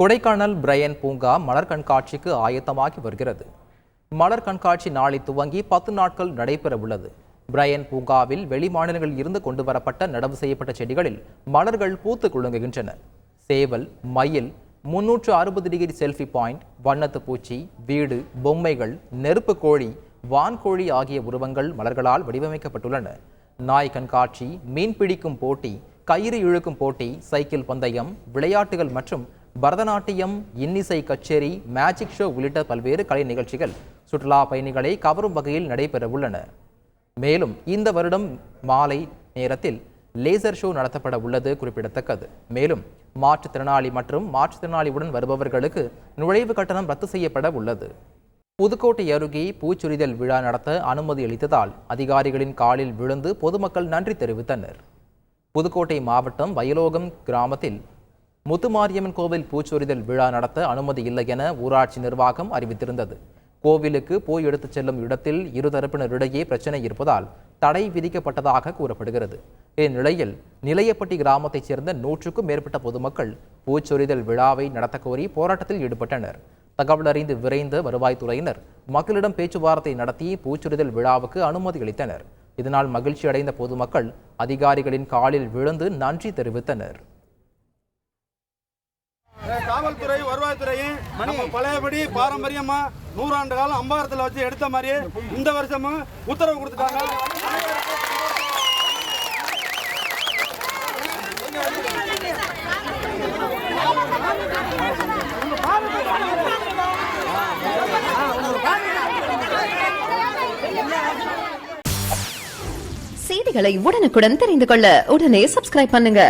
Kodaikanal Brian பூங்கா மலர் கண்காட்சிக்கு ஆயத்தமாகி வருகிறது. மலர் கண்காட்சி நாளை துவங்கி 10 நாட்கள் நடைபெற உள்ளது. பிரையன் பூங்காவில் வெளி மாநிலங்களில் இருந்து கொண்டு வரப்பட்ட நடவு செய்யப்பட்ட செடிகளில் மலர்கள் பூத்து குலுங்குகின்றன. சேவல், மயில், 360 டிகிரி செல்ஃபி பாயிண்ட், வண்ணத்து பூச்சி, வீடு, பொம்மைகள், நெருப்பு கோழி, வான்கோழி ஆகிய உருவங்கள் மலர்களால் வடிவமைக்கப்பட்டுள்ளன. நாய் கண்காட்சி, மீன் பிடிக்கும் போட்டி, கயிறு இழுக்கும் போட்டி, சைக்கிள் பந்தயம், விளையாட்டுகள் மற்றும் பரதநாட்டியம், இன்னிசை கச்சேரி, மேஜிக் ஷோ உள்ளிட்ட பல்வேறு கலை நிகழ்ச்சிகள் சுற்றுலா பயணிகளை கவரும் வகையில் நடைபெற உள்ளன. மேலும் இந்த வருடம் மாலை நேரத்தில் லேசர் ஷோ நடத்தப்பட உள்ளது குறிப்பிடத்தக்கது. மேலும் மாற்றுத்திறனாளி மற்றும் மாற்றுத்திறனாளியுடன் வருபவர்களுக்கு நுழைவு கட்டணம் ரத்து செய்யப்பட உள்ளது. புதுக்கோட்டை அருகே பூச்சொரிதல் விழா நடத்த அனுமதி அளித்ததால் அதிகாரிகளின் காலில் விழுந்து பொதுமக்கள் நன்றி தெரிவித்தனர். புதுக்கோட்டை மாவட்டம் வயலோகம் கிராமத்தில் முத்துமாரியம்மன் கோவில் பூச்சொரிதல் விழா நடத்த அனுமதி இல்லை என ஊராட்சி நிர்வாகம் அறிவித்திருந்தது. கோவிலுக்கு பூ எடுத்துச் செல்லும் இடத்தில் இருதரப்பினரிடையே பிரச்சனை இருப்பதால் தடை விதிக்கப்பட்டதாக கூறப்படுகிறது. இந்நிலையில் நிலையப்பட்டி கிராமத்தைச் சேர்ந்த 100க்கும் மேற்பட்ட பொதுமக்கள் பூச்சொரிதல் விழாவை நடத்த கோரி போராட்டத்தில் ஈடுபட்டனர். தகவல் அறிந்து விரைந்த வருவாய்த்துறையினர் மக்களிடம் பேச்சுவார்த்தை நடத்தி பூச்சொரிதல் விழாவுக்கு அனுமதி அளித்தனர். இதனால் மகிழ்ச்சி அடைந்த பொதுமக்கள் அதிகாரிகளின் காலில் விழுந்து நன்றி தெரிவித்தனர். காவல்துறை, வருவாய்த்துறையும் நம்ம பழையபடி பாரம்பரியமா 100 ஆண்டு காலம் அம்பாரத்தில் வச்சு எடுத்த மாதிரியே இந்த வருஷமும் உத்தரவு கொடுத்துட்டாங்க. செய்திகளை உடனுக்குடன் தெரிந்து கொள்ள உடனே சப்ஸ்கிரைப் பண்ணுங்க.